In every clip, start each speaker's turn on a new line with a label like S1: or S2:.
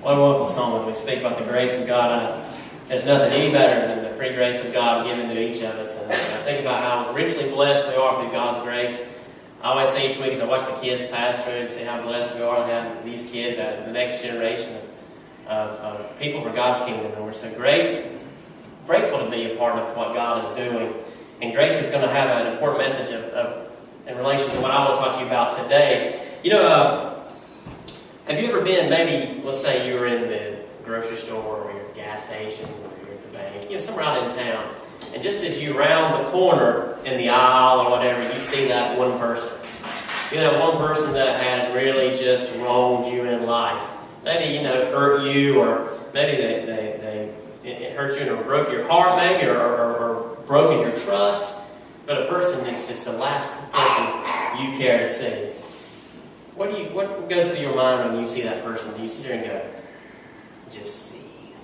S1: What a wonderful song when we speak about the grace of God. There's nothing any better than the free grace of God given to each of us. And I think about how richly blessed we are through God's grace. I always say each week as I watch the kids pass through and see how blessed we are to have these kids out of the next generation of people for God's kingdom. And we're so grateful to be a part of what God is doing. And Grace is going to have an important message in relation to what I want to talk to you about today. You know, have you ever been, maybe, let's say you were in the grocery store or you're at the gas station or you're at the bank, you know, somewhere out in town, and just as you round the corner in the aisle or whatever, you see that one person. You know, that one person that has really just wronged you in life. Maybe, you know, hurt you, or maybe it hurt you and broke your heart, maybe, or broken your trust. But a person that's just the last person you care to see. What goes through your mind when you see that person? Do you sit there and go, just seethe?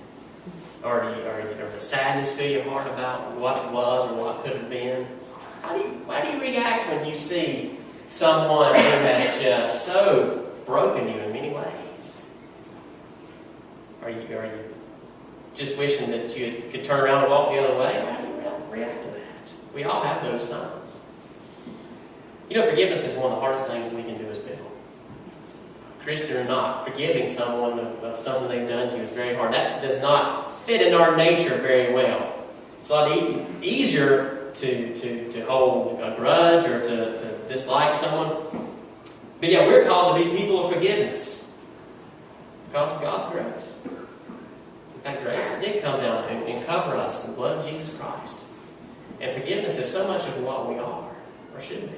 S1: Or the sadness fill your heart about what was or what could have been? How do you react when you see someone who has just so broken you in many ways? Are you just wishing that you could turn around and walk the other way? How do you react to that? We all have those times. You know, forgiveness is one of the hardest things we can do as people. Christian or not, forgiving someone of something they've done to you is very hard. That does not fit in our nature very well. It's a lot easier to hold a grudge or to dislike someone. But yeah, we're called to be people of forgiveness because of God's grace. That grace did come down and cover us in the blood of Jesus Christ. And forgiveness is so much of what we are, or should be.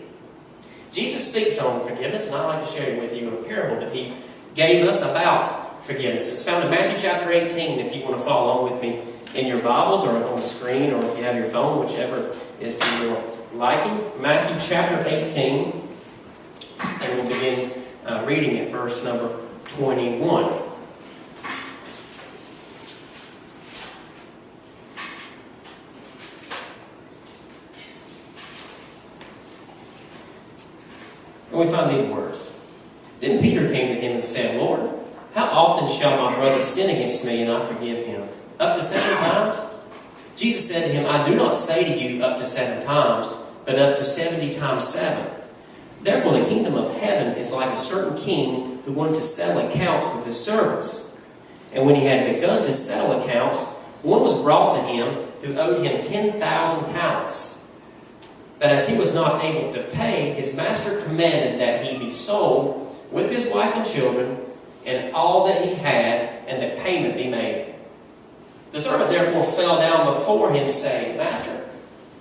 S1: Jesus speaks on forgiveness, and I'd like to share with you a parable that he gave us about forgiveness. It's found in Matthew chapter 18, if you want to follow along with me in your Bibles or on the screen, or if you have your phone, whichever is to your liking. Matthew chapter 18, and we'll begin reading at verse number 21. And we find these words. Then Peter came to him and said, Lord, how often shall my brother sin against me and I forgive him? Up to 7 times? Jesus said to him, I do not say to you up to 7 times, but up to 70 times 7. Therefore the kingdom of heaven is like a certain king who wanted to settle accounts with his servants. And when he had begun to settle accounts, one was brought to him who owed him 10,000 talents. But as he was not able to pay, his master commanded that he be sold with his wife and children and all that he had, and that payment be made. The servant therefore fell down before him, saying, Master,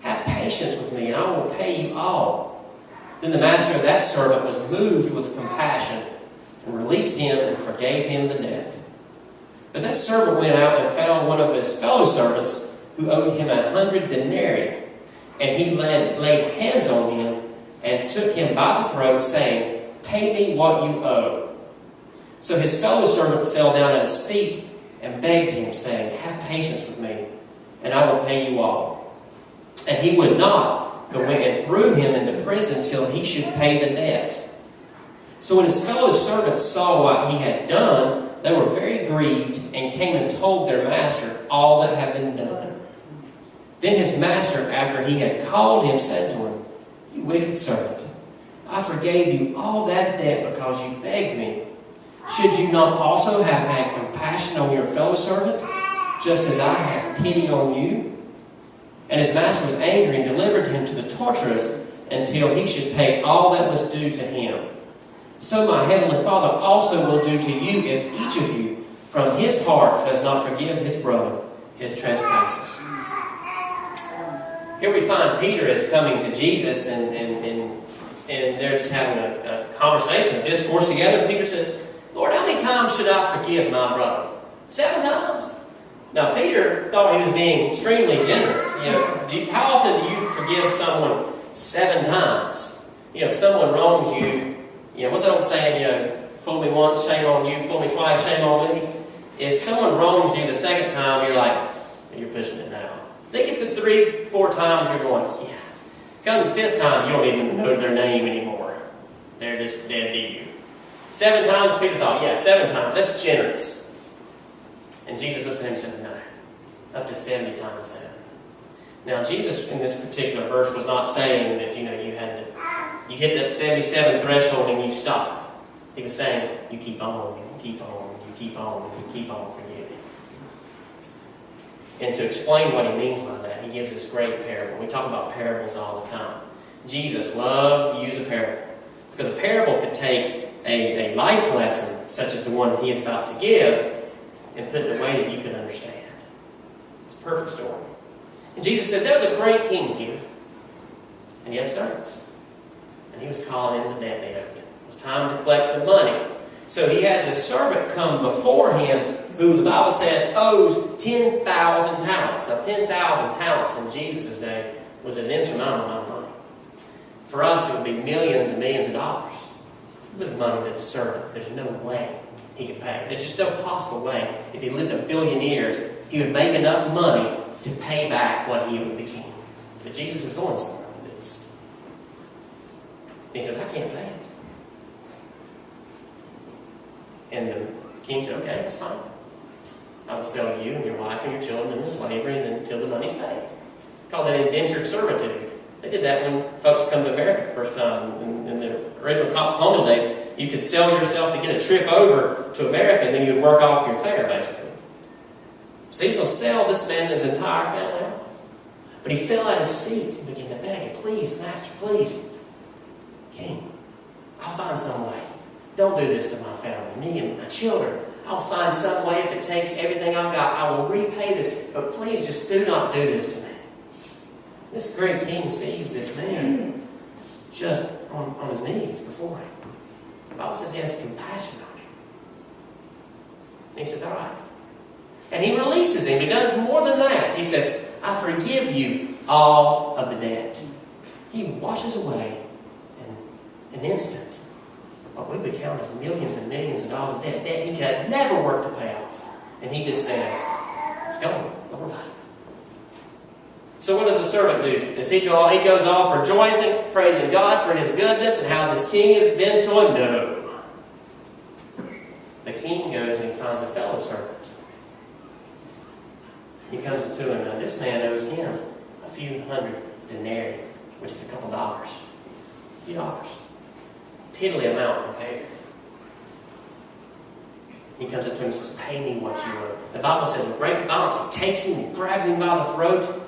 S1: have patience with me, and I will pay you all. Then the master of that servant was moved with compassion, and released him and forgave him the debt. But that servant went out and found one of his fellow servants who owed him 100 denarii. And he laid hands on him and took him by the throat, saying, Pay me what you owe. So his fellow servant fell down at his feet and begged him, saying, Have patience with me, and I will pay you all. And he would not, but went and threw him into prison till he should pay the debt. So when his fellow servants saw what he had done, they were very grieved, and came and told their master all that had been done. Then his master, after he had called him, said to him, You wicked servant, I forgave you all that debt because you begged me. Should you not also have had compassion on your fellow servant, just as I had pity on you? And his master was angry and delivered him to the torturers until he should pay all that was due to him. So my heavenly Father also will do to you if each of you from his heart does not forgive his brother his trespasses. Here we find Peter is coming to Jesus, and they're just having a conversation, a discourse together. And Peter says, Lord, how many times should I forgive my brother? 7 times. Now, Peter thought he was being extremely generous. You know, how often do you forgive someone 7 times? You know, if someone wrongs you, you know, what's that old saying? You know, fool me once, shame on you. Fool me twice, shame on me. If someone wrongs you the 2nd time, you're like, you're pushing it now. They get the 3, 4 times, you're going, yeah. Come the 5th time, you don't even know their name anymore. They're just dead to you. 7 times, Peter thought, yeah, 7 times, that's generous. And Jesus looks at him and says, no, up to 70 times 7. Now, Jesus in this particular verse was not saying that, you hit that 77 threshold and you stop. He was saying, you keep on, and you keep on, and you keep on, and you keep on forgiving. And to explain what he means by that, he gives this great parable. We talk about parables all the time. Jesus loved to use a parable, because a parable could take a life lesson, such as the one he is about to give, and put it in a way that you can understand. It's a perfect story. And Jesus said, there was a great king here, and he had servants. And he was calling in the debt they owed him. It was time to collect the money. So he has a servant come before him who the Bible says owes 10,000 talents. Now 10,000 talents in Jesus' day was an insurmountable amount of money. For us, it would be millions and millions of dollars. It was money that the servant, there's no way he could pay. There's just no possible way. If he lived a billion years, he would make enough money to pay back what he owed the king. But Jesus is going somewhere with this. And he says, I can't pay it. And the king said, okay, that's fine. I will sell you and your wife and your children into slavery until the money's paid. Called that indentured servitude. They did that when folks come to America the first time. In the original colonial days, you could sell yourself to get a trip over to America, and then you would work off your fare, basically. So he will sell this man and his entire family off. But he fell at his feet and began to beg him, please, master, please. King, I'll find some way. Don't do this to my family, me and my children. I'll find some way. If it takes everything I've got, I will repay this. But please just do not do this to me. This great king sees this man just on his knees before him. The Bible says he has compassion on him. And he says, all right. And he releases him. He does more than that. He says, I forgive you all of the debt. He washes away in an instant what we would count as millions and millions of dollars of debt he could never work to pay off. And he just says, it's gone. Lord. So what does the servant do? Does he go? He goes off rejoicing, praising God for his goodness and how this king has been to him? No. The king goes and he finds a fellow servant. He comes to him. Now this man owes him a few hundred denarii, which is a couple dollars. A few dollars. Piddly amount compared. He comes up to him and says, pay me what you owe. The Bible says with great violence he takes him and grabs him by the throat.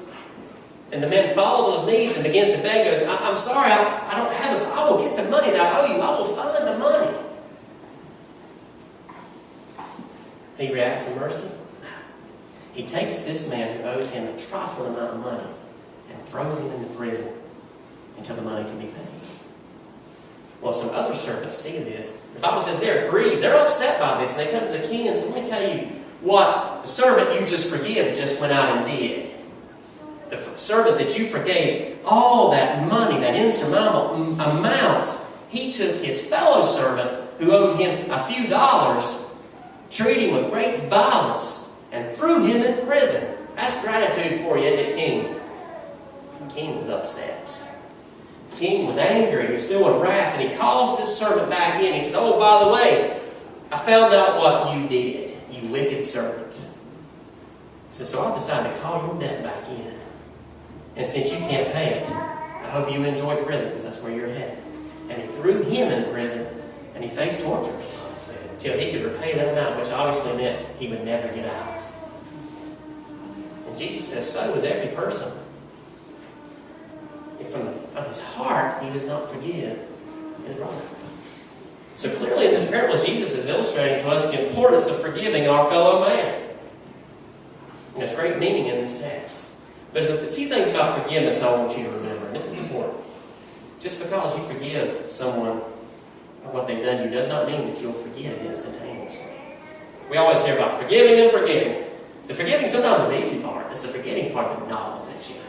S1: And the man falls on his knees and begins to beg, goes, I'm sorry, I don't have it. I will get the money that I owe you. I will find the money. He reacts in mercy. He takes this man who owes him a trifling amount of money and throws him into prison until the money can be paid. Well, some other servants see this. The Bible says they're grieved. They're upset by this. And they come to the king and say, let me tell you what the servant you just forgive just went out and did. The servant that you forgave all that money, that insurmountable amount, he took his fellow servant who owed him a few dollars, treated him with great violence, and threw him in prison. That's gratitude for you, isn't it, king? The king was upset. The king was angry. He was filled with wrath, and he calls this servant back in. He said, oh, by the way, I found out what you did, you wicked servant. He said, so I've decided to call your debt back in. And since you can't pay it, I hope you enjoy prison, because that's where you're headed. And he threw him in prison, and he faced torture, until he could repay that amount, which obviously meant he would never get out. And Jesus says, so is every person. If from his heart he does not forgive his brother. So clearly in this parable, Jesus is illustrating to us the importance of forgiving our fellow man. And there's great meaning in this text. There's a few things about forgiveness I want you to remember, and this is important. Just because you forgive someone for what they've done to you does not mean that you'll forgive instantaneously. We always hear about forgiving and forgetting. The forgiving sometimes is the easy part. It's the forgetting part that gnaws at you.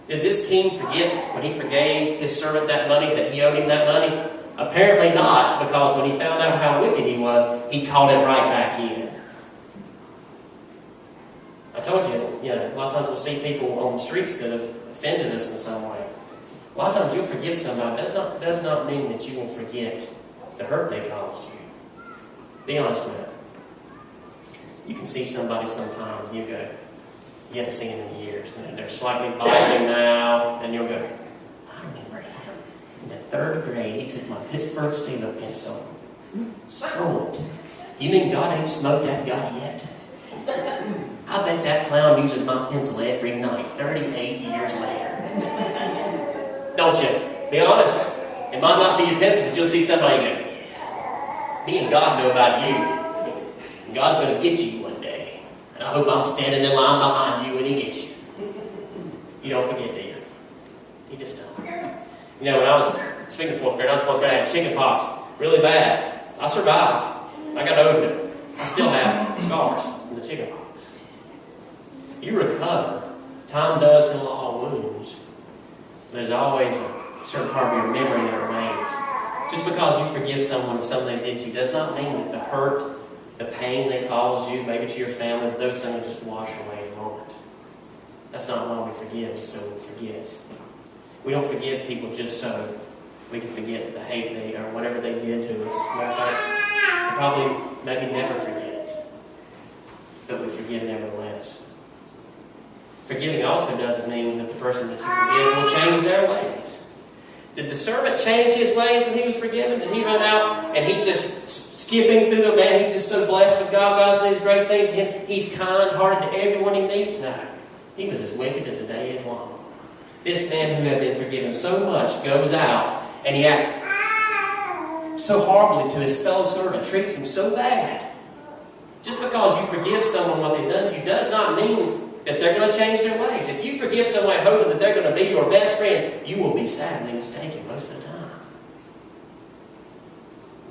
S1: Did this king forget when he forgave his servant that money, that he owed him that money? Apparently not, because when he found out how wicked he was, he called him right back in. I told you, a lot of times we'll see people on the streets that have offended us in some way. A lot of times you'll forgive somebody. That does not mean that you will forget the hurt they caused you. Be honest with it. You can see somebody sometimes, and you go, you haven't seen them in years, and they're slightly balding now, and you'll go, I remember him. In the 3rd grade, he took my Pittsburgh Steelers pencil, stole it. You mean God ain't smoked that guy yet? I bet that clown uses my pencil every night, 38 years later. Don't you? Be honest. It might not be your pencil, but you'll see somebody go, me and God know about you. And God's going to get you one day. And I hope I'm standing in line behind you when He gets you. You don't forget, do you? You just don't. You know, when I was, speaking of 4th grade, I had chicken pox really bad. I survived. I got over it. I still have scars from the chicken pox. You recover. Time does heal all wounds. There's always a certain part of your memory that remains. Just because you forgive someone of something they did to you does not mean that the hurt, the pain they caused you, maybe to your family, those things will just wash away in a moment. That's not why we forgive, just so we forget. We don't forgive people just so we can forget the hate they or whatever they did to us. Matter of fact, we'll probably maybe never forget, but we forgive nevertheless. Forgiving also doesn't mean that the person that you forgive will change their ways. Did the servant change his ways when he was forgiven? Did he run out and he's just skipping through the man? He's just so blessed with God. God's doing these great things to him. He's kind-hearted to everyone he meets? No. He was as wicked as the day is long. This man who had been forgiven so much goes out and he acts so horribly to his fellow servant, treats him so bad. Just because you forgive someone what they've done to you does not mean that they're going to change their ways. If you forgive someone hoping that they're going to be your best friend, you will be sadly mistaken most of the time.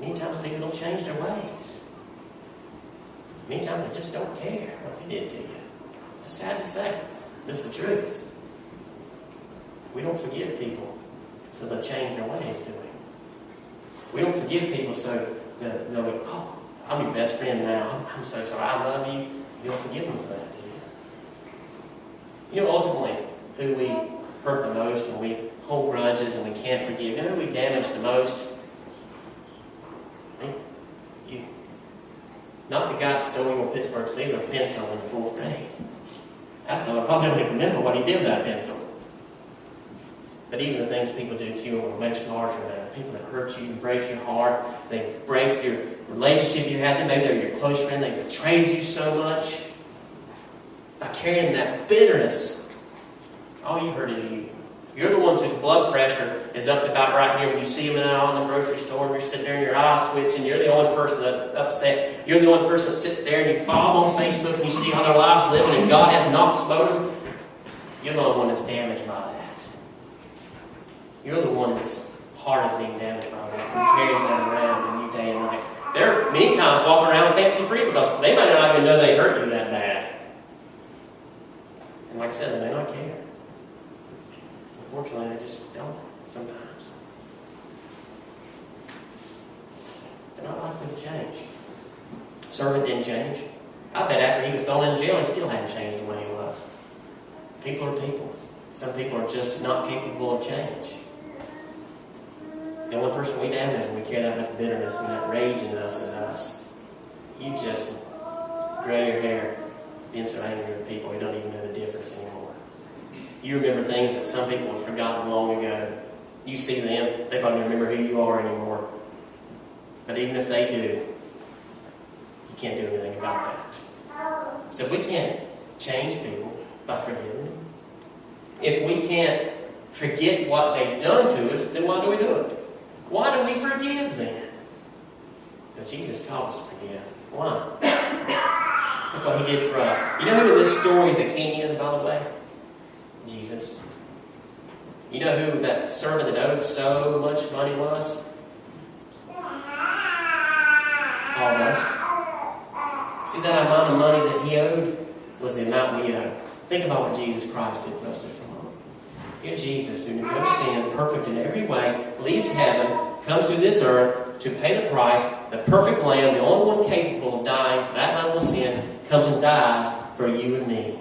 S1: Many times people don't change their ways. Many times they just don't care what they did to you. It's sad to say, but it's the truth. We don't forgive people so they'll change their ways, do we? We don't forgive people so that they'll go, oh, I'm your best friend now. I'm so sorry. I love you. You don't forgive them for that, do you? You know, ultimately, who we hurt the most when we hold grudges and we can't forgive, you know who we damage the most? You. Not the guy that stole your Pittsburgh Steelers pencil in the 4th grade. That fellow probably don't even remember what he did with that pencil. But even the things people do to you are much larger than that. People that hurt you, break your heart, they break your relationship you had. Maybe they're your close friend, they betrayed you so much. By carrying that bitterness, all you hurt is you. You're the ones whose blood pressure is up to about right here when you see them out in the grocery store and you're sitting there and your eyes twitching. You're the only person that's upset. You're the only person that sits there and you follow them on Facebook and you see how their lives living and God has not smote them. You're the only one that's damaged by that. You're the one that's heart is being damaged by that and carries that around in you day and night. They're many times walking around fancy free because they might not even know they hurt you that bad. And like I said, they may not care. Unfortunately, they just don't sometimes. They're not likely to change. The servant didn't change. I bet after he was thrown in jail, he still hadn't changed the way he was. People are people. Some people are just not capable of change. The only person we damage when we carry that much bitterness and that rage in us is us. You just gray your hair being so angry with people who don't even know the difference anymore. You remember things that some people have forgotten long ago. You see them, they probably don't remember who you are anymore. But even if they do, you can't do anything about that. So if we can't change people by forgiving them, if we can't forget what they've done to us, then why do we do it? Why do we forgive then? Because Jesus called us to forgive. Why? Look what He did for us. You know who in this story the king is, by the way? Jesus. You know who that servant that owed so much money was? All of us. See, that amount of money that He owed was the amount we owe. Think about what Jesus Christ did for us just for a moment. Here Jesus, who knew no sin, perfect in every way, leaves heaven, comes to this earth to pay the price. The perfect Lamb, the only one capable of dying for that level of sin, comes and dies for you and me.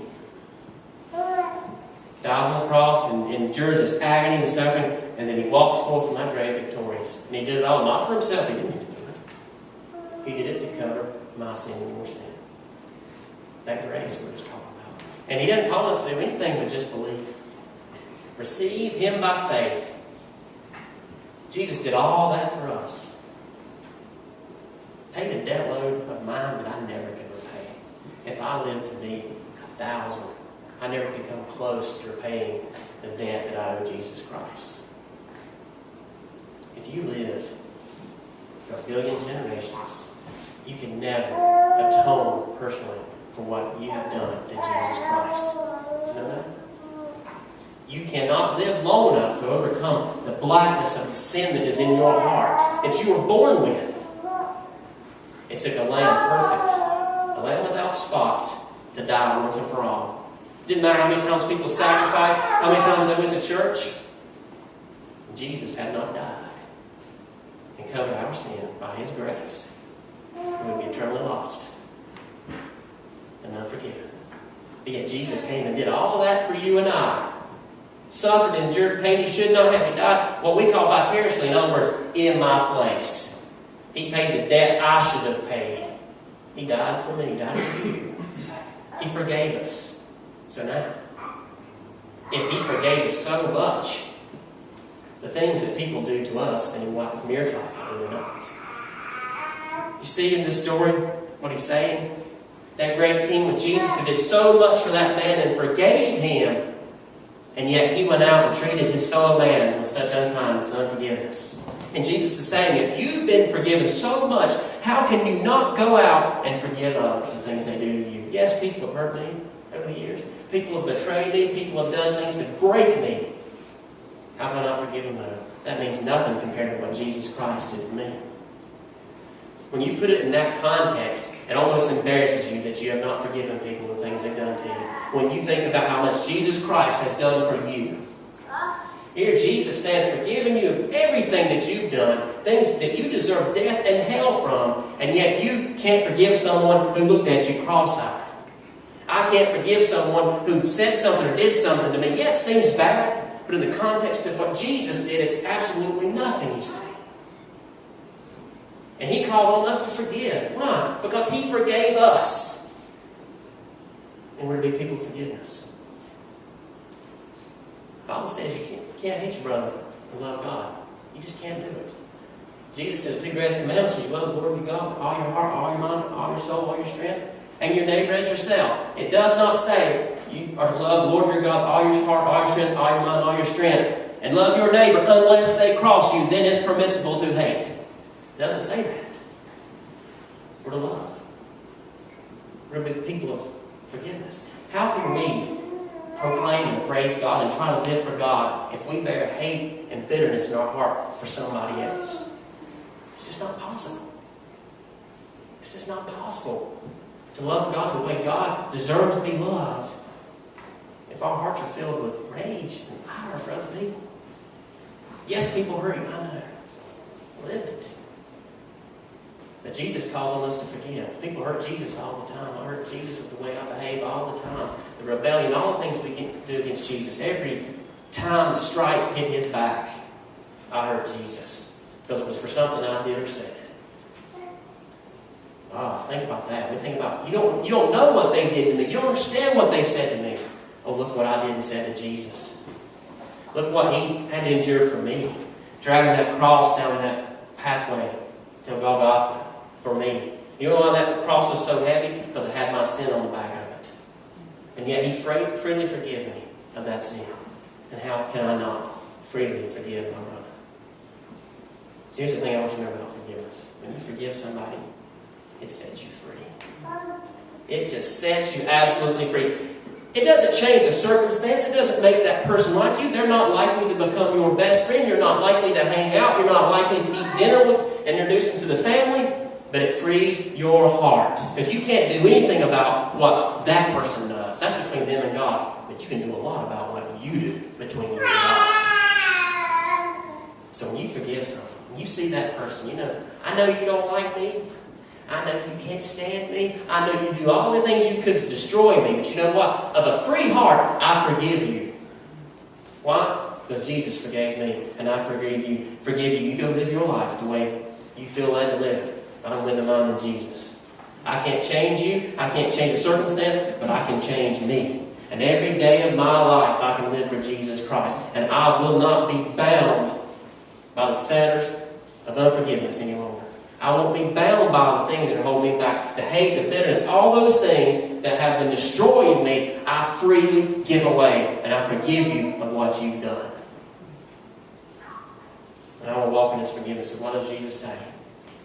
S1: Dies on the cross and endures this agony and suffering, and then He walks forth from that grave victorious. And He did it all, not for Himself. He didn't need to do it. He did it to cover my sin and your sin. that grace we're just talking about. And He doesn't call us to do anything but just believe. Receive Him by faith. Jesus did all that for us. Paid a debt load of mine that I never could repay. If I lived to be 1,000, I never could come close to repaying the debt that I owe Jesus Christ. If you lived for a billion generations, you can never atone personally for what you have done to Jesus Christ. Did you know that? You cannot live long enough to overcome the blackness of the sin that is in your heart, that you were born with. It took a lamb perfect, a lamb without spot, to die once and for all. Didn't matter how many times people sacrificed, how many times they went to church. Jesus had not died and covered our sin by His grace. We would be eternally lost and unforgiven. But yet Jesus came and did all of that for you and I. Suffered, endured pain He should not have. He died what we call vicariously, in other words, in my place. He paid the debt I should have paid. He died for me. He died for you. He forgave us. So now, if He forgave us so much, the things that people do to us seem like it's mere trifling, they're not. You see in this story what He's saying? That great King with Jesus who did so much for that man and forgave him, and yet He went out and treated His fellow man with such unkindness and unforgiveness. And Jesus is saying, if you've been forgiven so much, how can you not go out and forgive others the things they do to you? Yes, people have hurt me over the years. People have betrayed me. People have done things to break me. How can I not forgive them though? That means nothing compared to what Jesus Christ did for me. When you put it in that context, it almost embarrasses you that you have not forgiven people the things they've done to you. When you think about how much Jesus Christ has done for you. Here Jesus stands forgiving you of everything that you've done, things that you deserve death and hell from, and yet you can't forgive someone who looked at you cross-eyed. I can't forgive someone who said something or did something to me. Yeah, it seems bad, but in the context of what Jesus did, it's absolutely nothing, you say. And He calls on us to forgive. Why? Because He forgave us. And we're to be people of forgiveness. The Bible says you can't hate your brother and love God. You just can't do it. Jesus said the two greatest commandments are you love the Lord your God with all your heart, all your mind, all your soul, all your strength, and your neighbor as yourself. It does not say you are to love the Lord your God with all your heart, all your strength, all your mind, all your strength, and love your neighbor unless they cross you. Then it's permissible to hate. It doesn't say that. We're to love. We're to be people of forgiveness. How can we proclaim and praise God and try to live for God if we bear hate and bitterness in our heart for somebody else? It's just not possible. It's just not possible to love God the way God deserves to be loved if our hearts are filled with rage and ire for other people. Yes, people hurt you, I know. Lived it. But Jesus calls on us to forgive. People hurt Jesus all the time. I hurt Jesus with the way I behave all the time. The rebellion, all the things we can do against Jesus. Every time the stripe hit His back, I hurt Jesus. Because it was for something I did or said. Oh, think about that. We think about, you don't know what they did to me. You don't understand what they said to me. Oh, look what I did and said to Jesus. Look what He had to endure for me. Dragging that cross down that pathway to Golgotha for me. You know why that cross was so heavy? Because it had my sin on the back of it. And yet He freely forgave me of that sin. And how can I not freely forgive my brother? So here's the thing I want you to know about forgiveness. When you forgive somebody, it sets you free. It just sets you absolutely free. It doesn't change the circumstance. It doesn't make that person like you. They're not likely to become your best friend. You're not likely to hang out. You're not likely to eat dinner with and introduce them to the family. But it frees your heart. Because you can't do anything about what that person does. That's between them and God. But you can do a lot about what you do between you and God. So when you forgive someone, when you see that person, you know, I know you don't like me. I know you can't stand me. I know you do all the things you could to destroy me. But you know what? Of a free heart, I forgive you. Why? Because Jesus forgave me. And I forgive you. You go live your life the way you feel led to live it. I'm living mine in Jesus. I can't change you. I can't change the circumstance, but I can change me. And every day of my life, I can live for Jesus Christ. And I will not be bound by the fetters of unforgiveness any longer. I won't be bound by the things that are holding me back. The hate, the bitterness, all those things that have been destroying me, I freely give away. And I forgive you of what you've done. And I will walk in His forgiveness. So what does Jesus say?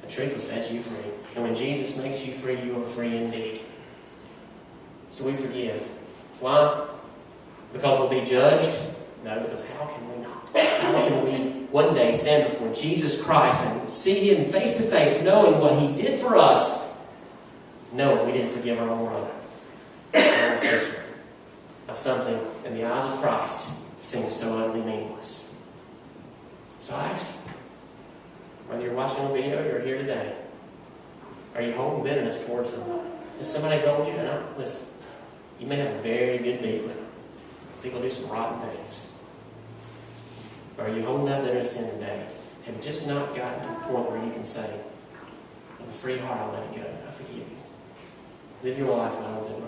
S1: The truth will set you free. And when Jesus makes you free, you are free indeed. So we forgive. Why? Because we'll be judged? No, because how can we not? How can we one day stand before Jesus Christ and see Him face to face, knowing what He did for us, knowing we didn't forgive our own brother, our own sister, of something in the eyes of Christ seems so utterly meaningless. So I ask you, whether you're watching a video or you're here today, are you holding bitterness towards somebody? Has somebody wronged you? And listen, you may have a very good beef with them. People do some rotten things. Or are you holding that bitterness in today? Have you just not gotten to the point where you can say, with a free heart, I'll let it go. I forgive you. Live your life and I will live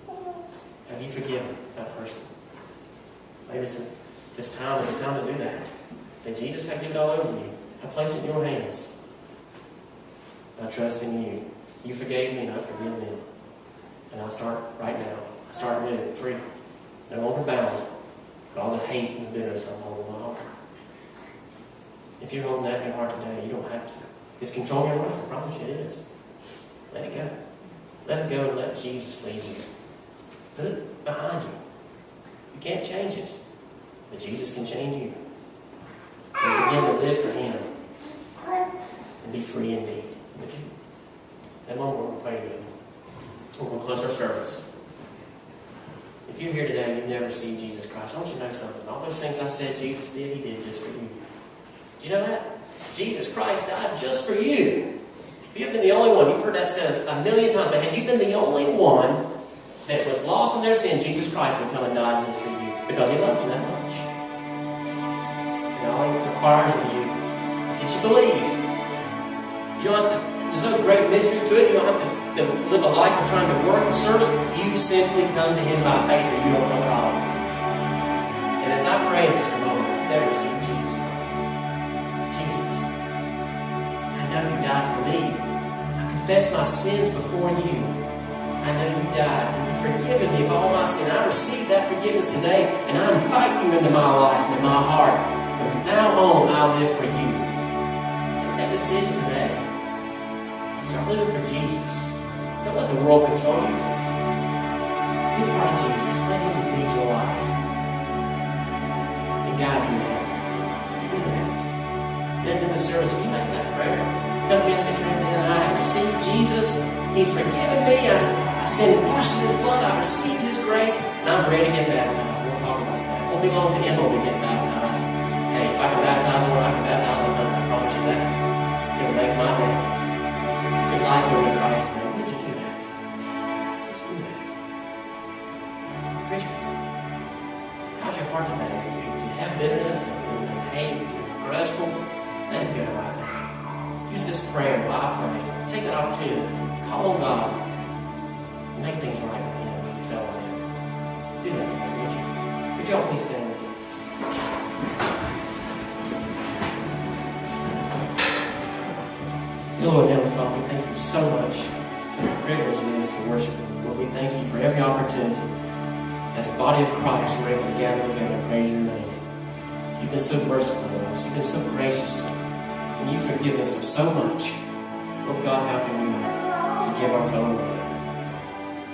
S1: mine. Have you forgiven that person? Maybe this time is the time to do that. Say, Jesus, I give it all over to you. I place it in your hands. I trust in you. You forgave me and I forgive them. And I'll start right now. I start living free. No longer bound by all the hate and bitterness I'm holding in my heart. If you're holding that in your heart today, you don't have to. It's controlling your life. I promise you it is. Let it go. Let it go and let Jesus lead you. Put it behind you. You can't change it. But Jesus can change you. And begin to live for Him. And be free indeed. Would you? That moment we're going to pray together. We're going to close our service. If you're here today and you've never seen Jesus Christ, I want you to know something. All those things I said Jesus did, He did just for you. Do you know that? Jesus Christ died just for you. If you've been the only one, you've heard that said a million times, but had you been the only one that was lost in their sin, Jesus Christ would come and die just for you. Because He loved you that much. And all He requires of you is that you believe. You don't have to, there's no great mystery to it. You don't have to live a life of trying to work of service. You simply come to Him by faith or you don't come at all. And as I pray in just a moment, I've never seen Jesus Christ. Jesus, I know You died for me. I confess my sins before You. I know You died and You've forgiven me of all my sin. I receive that forgiveness today and I invite You into my life and in my heart. From now on, I'll live for You. Make that decision today. Start living for Jesus. Don't let the world control you. Be a part of Jesus. Let Him lead your life. And guide you now. You do that. Then in the service, if you make that prayer, come to me and say, I have received Jesus. He's forgiven me. I stand washed in His blood. I received His grace. And I'm ready to get baptized. We'll talk about that. It won't be long to end when we get baptized. Hey, if I can baptize when I can baptize, I'm done. I promise you that. It will make my day. Good life over Christ. Would you do that? Would you do that? Christians, how's your heart today? Do you have bitterness and hate, grudgeful? Let it go right now. Use this prayer while I pray. Take that opportunity. Call on God. And make things right with Him, with your fellow man. Do that today, would you? Would you all please stand with me? Dear Lord, Heavenly Father, we thank You so much for the privilege it is to worship You. Lord, we thank You for every opportunity as the body of Christ we're able to gather together and praise Your name. You've been so merciful to us. You've been so gracious to us. And You've forgiven us of so much. Lord God, how can we not forgive our fellow man?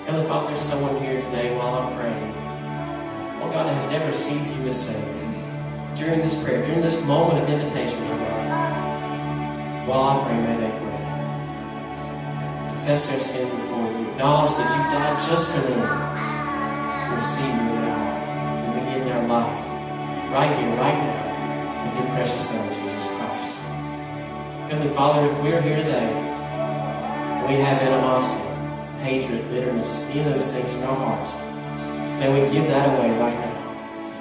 S1: Heavenly Father, there's someone here today while I'm praying. Lord God, that has never received You as Savior. During this prayer, during this moment of invitation, Lord God, while I pray, may they pray. Confess their sins before You. Acknowledge that You died just for them. And receive You in their heart. And begin their life right here, right now, with Your precious Son, Jesus Christ. Heavenly Father, if we are here today, we have animosity, hatred, bitterness, any of those things in our hearts, may we give that away right now.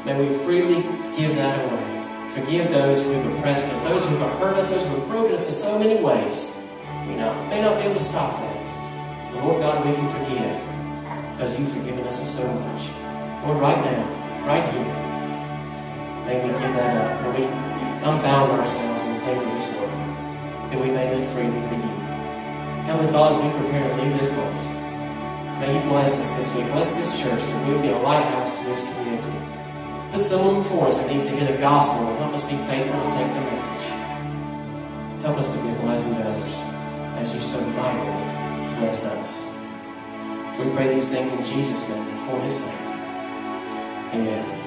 S1: May we freely give that away. Forgive those who have oppressed us, those who have hurt us, those who have broken us in so many ways. We may not be able to stop that. But Lord God, we can forgive because you've forgiven us so much. Lord, right now, right here, may we give that up. May we unbound ourselves in the things of this world, that we may live freely for you. Heavenly Father, as we prepare to leave this place, may you bless us this week. Bless this church that we will be a lighthouse to this community. Put someone before us who needs to hear the gospel and help us be faithful to take the message. Help us to be a blessing to others as you so mightily blessed us. We pray these things in Jesus' name and for his sake. Amen.